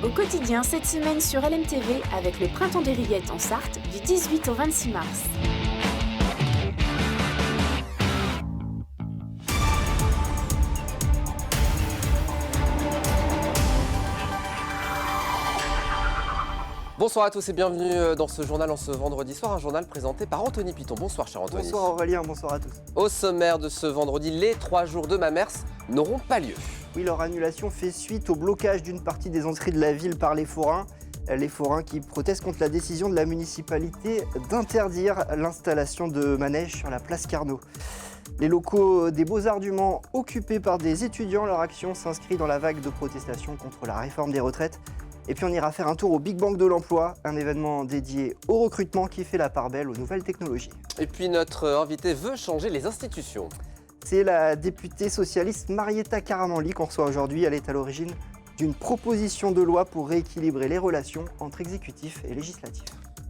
Au quotidien cette semaine sur LMTV avec le Printemps des Rillettes en Sarthe du 18 au 26 mars. Bonsoir à tous et bienvenue dans ce journal en ce vendredi soir, un journal présenté par Anthony Piton. Bonsoir cher Anthony. Bonsoir Aurélien, bonsoir à tous. Au sommaire de ce vendredi, les 3 jours de Mamers n'auront pas lieu. Oui, leur annulation fait suite au blocage d'une partie des entrées de la ville par les forains. Les forains qui protestent contre la décision de la municipalité d'interdire l'installation de manèges sur la place Carnot. Les locaux des Beaux-Arts du Mans occupés par des étudiants, leur action s'inscrit dans la vague de protestation contre la réforme des retraites. Et puis on ira faire un tour au Big Bang de l'emploi, un événement dédié au recrutement qui fait la part belle aux nouvelles technologies. Et puis notre invité veut changer les institutions. C'est la députée socialiste Marietta Caramanli qu'on reçoit aujourd'hui. Elle est à l'origine d'une proposition de loi pour rééquilibrer les relations entre exécutif et législatif.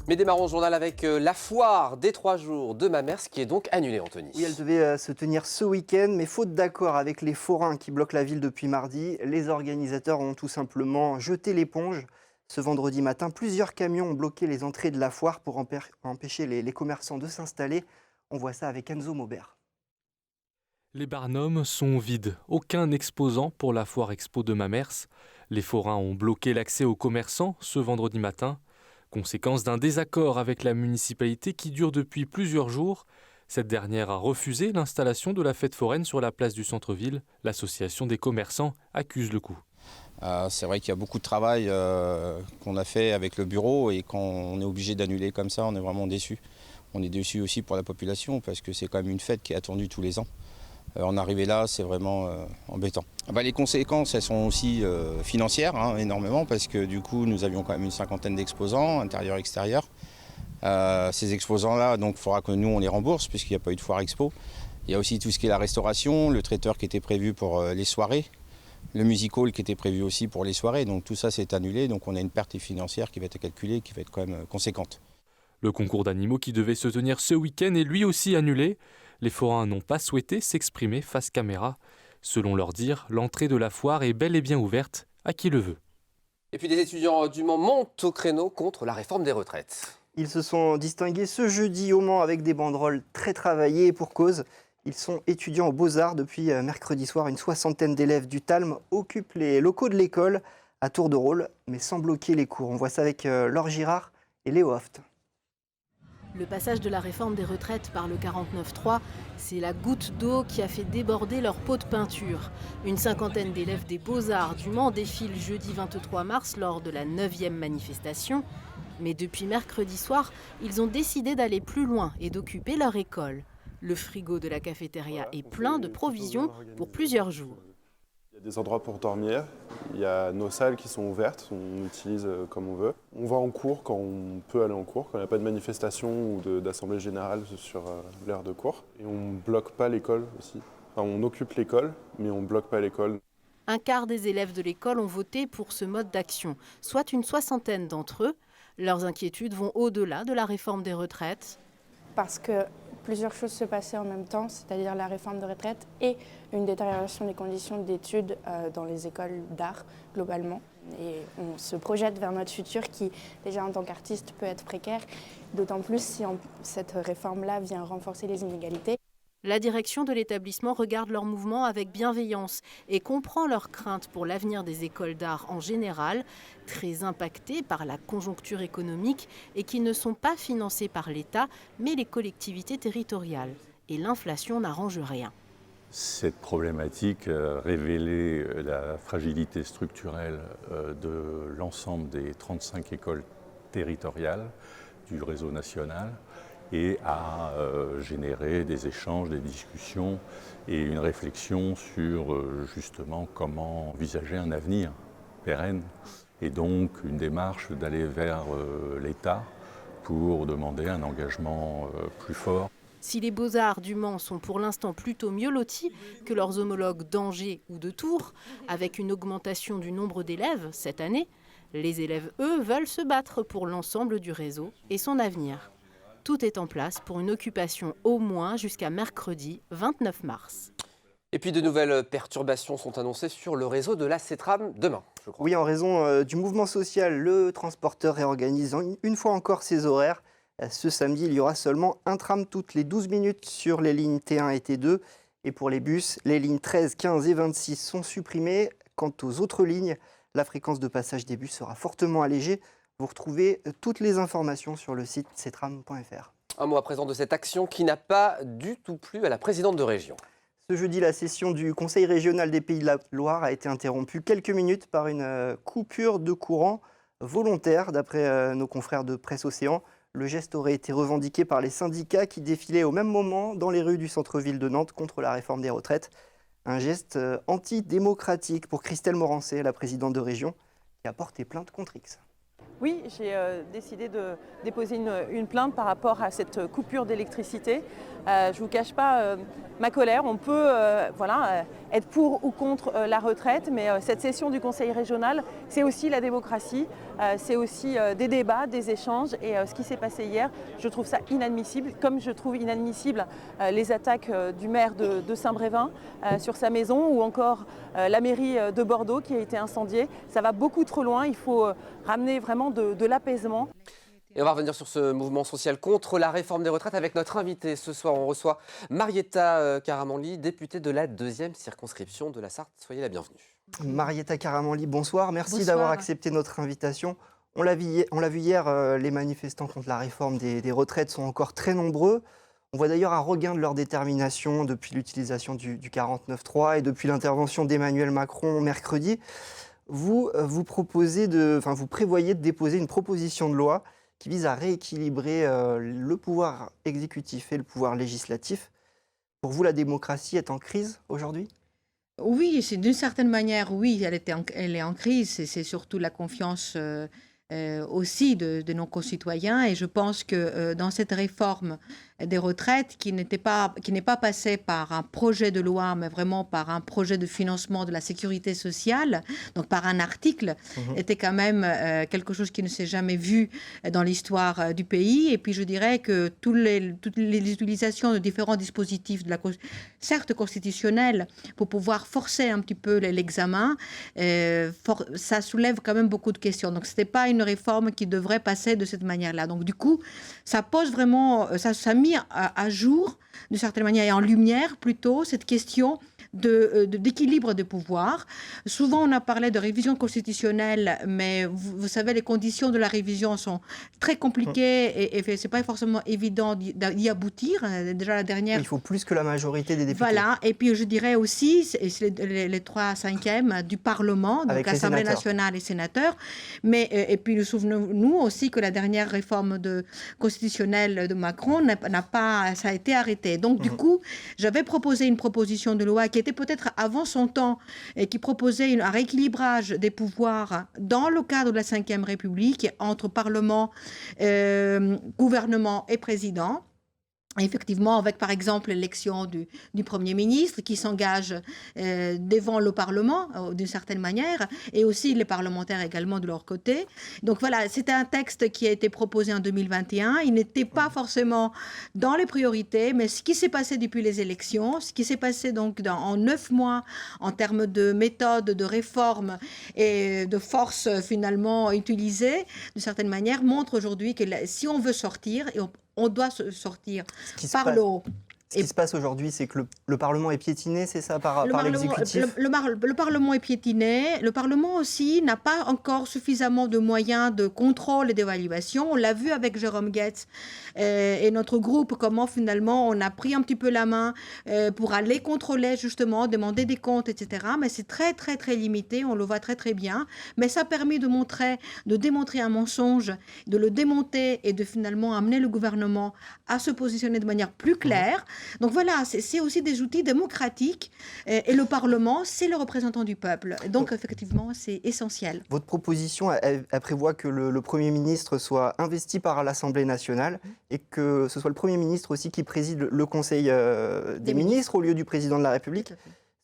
Mais démarrons le journal avec la foire des 3 jours de Mamers qui est donc annulée, Anthony. Oui, elle devait se tenir ce week-end, mais faute d'accord avec les forains qui bloquent la ville depuis mardi, les organisateurs ont tout simplement jeté l'éponge. Ce vendredi matin, plusieurs camions ont bloqué les entrées de la foire pour empêcher les commerçants de s'installer. On voit ça avec Enzo Maubert. Les barnums sont vides, aucun exposant pour la foire expo de Mamers. Les forains ont bloqué l'accès aux commerçants ce vendredi matin. Conséquence d'un désaccord avec la municipalité qui dure depuis plusieurs jours. Cette dernière a refusé l'installation de la fête foraine sur la place du centre-ville. L'association des commerçants accuse le coup. C'est vrai qu'il y a beaucoup de travail qu'on a fait avec le bureau et quand on est obligé d'annuler comme ça, on est vraiment déçus. On est déçus aussi pour la population parce que c'est quand même une fête qui est attendue tous les ans. En arriver là, c'est vraiment embêtant. Les conséquences, elles sont aussi financières, énormément, parce que du coup, nous avions quand même une 50aine d'exposants, intérieurs, extérieurs. Ces exposants-là, donc, il faudra que nous, on les rembourse, puisqu'il n'y a pas eu de foire expo. Il y a aussi tout ce qui est la restauration, le traiteur qui était prévu pour les soirées, le music hall qui était prévu aussi pour les soirées. Donc tout ça, c'est annulé. Donc on a une perte financière qui va être calculée, qui va être quand même conséquente. Le concours d'animaux qui devait se tenir ce week-end est lui aussi annulé. Les forains n'ont pas souhaité s'exprimer face caméra. Selon leur dire, l'entrée de la foire est bel et bien ouverte à qui le veut. Et puis des étudiants du Mans montent au créneau contre la réforme des retraites. Ils se sont distingués ce jeudi au Mans avec des banderoles très travaillées et pour cause. Ils sont étudiants aux Beaux-Arts. Depuis mercredi soir, une 60aine d'élèves du Talm occupent les locaux de l'école à tour de rôle, mais sans bloquer les cours. On voit ça avec Laure Girard et Léo Hoft. Le passage de la réforme des retraites par le 49.3, c'est la goutte d'eau qui a fait déborder leur pot de peinture. Une 50aine d'élèves des Beaux-Arts du Mans défilent jeudi 23 mars lors de la 9e manifestation. Mais depuis mercredi soir, ils ont décidé d'aller plus loin et d'occuper leur école. Le frigo de la cafétéria est plein de provisions pour plusieurs jours. Il y a des endroits pour dormir, il y a nos salles qui sont ouvertes, on utilise comme on veut. On va en cours quand on peut aller en cours, quand il n'y a pas de manifestation ou d'assemblée générale sur l'heure de cours. Et on ne bloque pas l'école aussi. Enfin, on occupe l'école, mais on ne bloque pas l'école. Un quart des élèves de l'école ont voté pour ce mode d'action, soit une 60aine d'entre eux. Leurs inquiétudes vont au-delà de la réforme des retraites. Parce que plusieurs choses se passaient en même temps, c'est-à-dire la réforme de retraite et une détérioration des conditions d'études dans les écoles d'art globalement. Et on se projette vers notre futur qui, déjà en tant qu'artiste, peut être précaire, d'autant plus si cette réforme-là vient renforcer les inégalités. La direction de l'établissement regarde leur mouvement avec bienveillance et comprend leurs craintes pour l'avenir des écoles d'art en général, très impactées par la conjoncture économique et qui ne sont pas financées par l'État, mais les collectivités territoriales. Et l'inflation n'arrange rien. Cette problématique révélait la fragilité structurelle de l'ensemble des 35 écoles territoriales du réseau national et a généré des échanges, des discussions et une réflexion sur justement comment envisager un avenir pérenne. Et donc une démarche d'aller vers l'État pour demander un engagement plus fort. Si les Beaux-Arts du Mans sont pour l'instant plutôt mieux lotis que leurs homologues d'Angers ou de Tours, avec une augmentation du nombre d'élèves cette année, les élèves, eux, veulent se battre pour l'ensemble du réseau et son avenir. Tout est en place pour une occupation au moins jusqu'à mercredi 29 mars. Et puis de nouvelles perturbations sont annoncées sur le réseau de la CETRAM demain. je crois. Oui, en raison du mouvement social, le transporteur réorganise une fois encore ses horaires. Ce samedi, il y aura seulement un tram toutes les 12 minutes sur les lignes T1 et T2. Et pour les bus, les lignes 13, 15 et 26 sont supprimées. Quant aux autres lignes, la fréquence de passage des bus sera fortement allégée. Vous retrouvez toutes les informations sur le site ctram.fr. Un mot à présent de cette action qui n'a pas du tout plu à la présidente de région. Ce jeudi, la session du Conseil régional des Pays de la Loire a été interrompue quelques minutes par une coupure de courant volontaire, d'après nos confrères de Presse Océan. Le geste aurait été revendiqué par les syndicats qui défilaient au même moment dans les rues du centre-ville de Nantes contre la réforme des retraites. Un geste antidémocratique pour Christelle Morancet, la présidente de région, qui a porté plainte contre X. Oui, j'ai décidé de déposer une plainte par rapport à cette coupure d'électricité. Je ne vous cache pas ma colère. On peut être pour ou contre la retraite, mais cette session du Conseil régional, c'est aussi la démocratie, c'est aussi des débats, des échanges. Et ce qui s'est passé hier, je trouve ça inadmissible, comme je trouve inadmissible les attaques du maire de Saint-Brévin sur sa maison, ou encore la mairie de Bordeaux qui a été incendiée. Ça va beaucoup trop loin, il faut ramener vraiment de l'apaisement. Et on va revenir sur ce mouvement social contre la réforme des retraites avec notre invité. Ce soir, on reçoit Marietta Karamanli, députée de la 2e circonscription de la Sarthe. Soyez la bienvenue. Marietta Karamanli, bonsoir. Merci Bonsoir. d'avoir accepté notre invitation. On l'a vu hier, les manifestants contre la réforme des retraites sont encore très nombreux. On voit d'ailleurs un regain de leur détermination depuis l'utilisation du 49.3 et depuis l'intervention d'Emmanuel Macron mercredi. Vous prévoyez de déposer une proposition de loi qui vise à rééquilibrer le pouvoir exécutif et le pouvoir législatif. Pour vous, la démocratie est en crise aujourd'hui ? Oui, c'est d'une certaine manière, oui, elle est en crise. C'est surtout la confiance aussi de nos concitoyens. Et je pense que dans cette réforme des retraites, qui n'est pas passée par un projet de loi, mais vraiment par un projet de financement de la sécurité sociale, donc par un article, était quand même quelque chose qui ne s'est jamais vu dans l'histoire du pays. Et puis je dirais que toutes les utilisations de différents dispositifs, certes constitutionnels, pour pouvoir forcer un petit peu l'examen, ça soulève quand même beaucoup de questions. Donc ce n'était pas une réforme qui devrait passer de cette manière-là. Donc du coup, ça pose vraiment, ça a mis à jour, de certaine manière, et en lumière plutôt, cette question d'équilibre de pouvoir. Souvent, on a parlé de révision constitutionnelle, mais vous savez, les conditions de la révision sont très compliquées et ce n'est pas forcément évident d'y aboutir. Déjà, la dernière... Il faut plus que la majorité des députés. Voilà, et puis je dirais aussi, c'est les 3/5 du Parlement, donc Assemblée nationale et sénateurs, mais, et puis nous souvenons-nous aussi que la dernière réforme constitutionnelle de Macron ça a été arrêté. Donc du coup, j'avais proposé une proposition de loi qui était peut-être avant son temps et qui proposait un rééquilibrage des pouvoirs dans le cadre de la Ve République entre Parlement, gouvernement et président. Effectivement, avec par exemple l'élection du Premier ministre qui s'engage devant le Parlement d'une certaine manière, et aussi les parlementaires également de leur côté. Donc voilà, c'était un texte qui a été proposé en 2021. Il n'était pas forcément dans les priorités, mais ce qui s'est passé depuis les élections, ce qui s'est passé donc en 9 mois en termes de méthode, de réforme et de force finalement utilisée, d'une certaine manière, montre aujourd'hui que si on veut sortir, et on doit sortir par le haut. Ce qui se passe aujourd'hui, c'est que le Parlement est piétiné, c'est ça, par l'exécutif ? Le Parlement est piétiné. Le Parlement aussi n'a pas encore suffisamment de moyens de contrôle et d'évaluation. On l'a vu avec Jérôme Guetz et notre groupe, comment finalement on a pris un petit peu la main pour aller contrôler justement, demander des comptes, etc. Mais c'est très, très, très limité. On le voit très, très bien. Mais ça a permis de démontrer un mensonge, de le démonter et de finalement amener le gouvernement à se positionner de manière plus claire. Donc voilà, c'est aussi des outils démocratiques et le Parlement, c'est le représentant du peuple. Donc effectivement, c'est essentiel. Votre proposition, elle prévoit que le Premier ministre soit investi par l'Assemblée nationale et que ce soit le Premier ministre aussi qui préside le Conseil des ministres au lieu du Président de la République.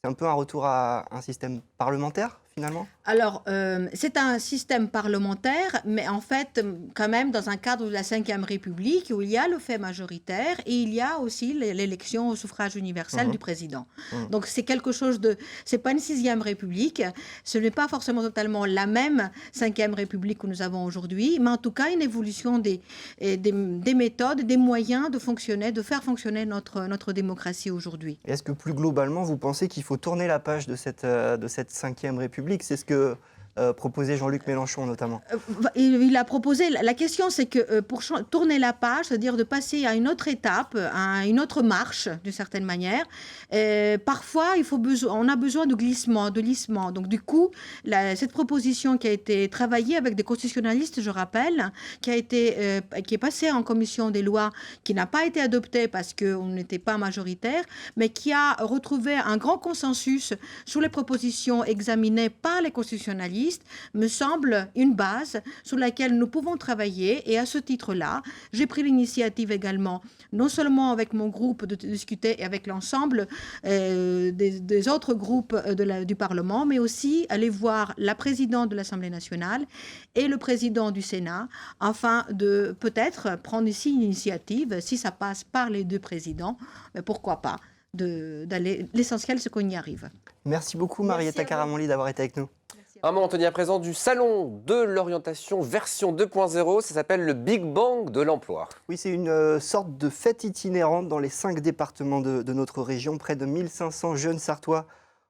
C'est un peu un retour à un système parlementaire, finalement? Alors, c'est un système parlementaire, mais en fait, quand même, dans un cadre de la Ve République, où il y a le fait majoritaire et il y a aussi l'élection au suffrage universel du président. Donc, c'est quelque chose de... C'est pas une 6e République, ce n'est pas forcément totalement la même 5e République que nous avons aujourd'hui, mais en tout cas, une évolution des méthodes, des moyens de fonctionner, de faire fonctionner notre démocratie aujourd'hui. Est-ce que plus globalement, vous pensez qu'il faut tourner la page de cette 5e République? C'est ce que proposait Jean-Luc Mélenchon notamment. Il a proposé, la question c'est que pour tourner la page, c'est-à-dire de passer à une autre étape, à une autre marche d'une certaine manière, parfois on a besoin de glissement, de lissement. Donc du coup, cette proposition qui a été travaillée avec des constitutionnalistes, je rappelle, qui est passée en commission des lois, qui n'a pas été adoptée parce qu'on n'était pas majoritaire, mais qui a retrouvé un grand consensus sur les propositions examinées par les constitutionnalistes, me semble une base sur laquelle nous pouvons travailler. Et à ce titre-là, j'ai pris l'initiative également, non seulement avec mon groupe, de discuter avec l'ensemble des autres groupes du Parlement, mais aussi aller voir la présidente de l'Assemblée nationale et le président du Sénat, afin de peut-être prendre ici une initiative, si ça passe par les deux présidents, mais pourquoi pas, d'aller. L'essentiel, c'est qu'on y arrive. Merci beaucoup, Marietta Karamanli, d'avoir été avec nous. Un moment, Anthony, à présent du salon de l'orientation version 2.0, ça s'appelle le Big Bang de l'emploi. Oui, c'est une sorte de fête itinérante dans les 5 départements de notre région. Près de 1500 jeunes Sartois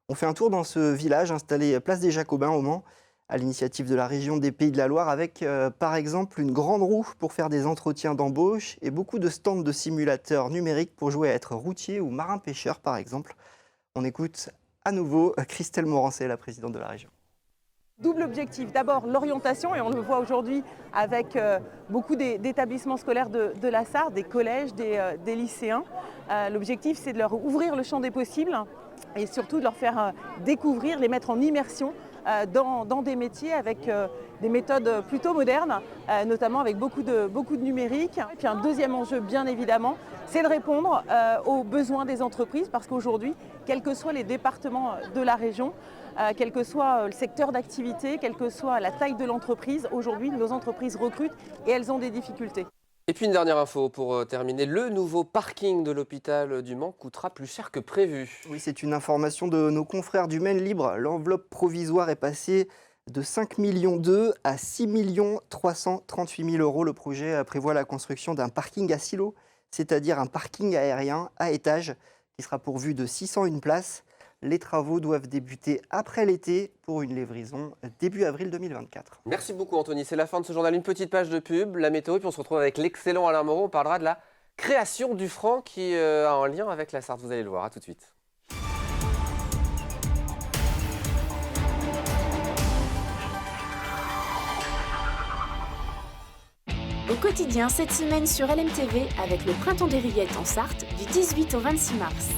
ont fait un tour dans ce village installé place des Jacobins au Mans, à l'initiative de la région des Pays de la Loire, avec par exemple une grande roue pour faire des entretiens d'embauche et beaucoup de stands de simulateurs numériques pour jouer à être routier ou marin-pêcheur par exemple. On écoute à nouveau Christelle Morancet, la présidente de la région. Double objectif, d'abord l'orientation, et on le voit aujourd'hui avec beaucoup d'établissements scolaires de la Sarthe, des collèges, des lycéens. L'objectif, c'est de leur ouvrir le champ des possibles et surtout de leur faire découvrir, les mettre en immersion dans des métiers avec des méthodes plutôt modernes, notamment avec beaucoup de numérique. Et puis un deuxième enjeu, bien évidemment, c'est de répondre aux besoins des entreprises, parce qu'aujourd'hui, quels que soient les départements de la région, quel que soit le secteur d'activité, quelle que soit la taille de l'entreprise, aujourd'hui, nos entreprises recrutent et elles ont des difficultés. Et puis une dernière info pour terminer, le nouveau parking de l'hôpital du Mans coûtera plus cher que prévu. Oui, c'est une information de nos confrères du Maine Libre. L'enveloppe provisoire est passée de 5,2 millions à 6 338 000 euros. Le projet prévoit la construction d'un parking à silo, c'est-à-dire un parking aérien à étage qui sera pourvu de 601 places. Les travaux doivent débuter après l'été pour une livraison début avril 2024. Merci beaucoup Anthony, c'est la fin de ce journal. Une petite page de pub, la météo, puis on se retrouve avec l'excellent Alain Moreau. On parlera de la création du franc qui a un lien avec la Sarthe. Vous allez le voir, à tout de suite. Au quotidien cette semaine sur LMTV avec le Printemps des Rillettes en Sarthe du 18 au 26 mars.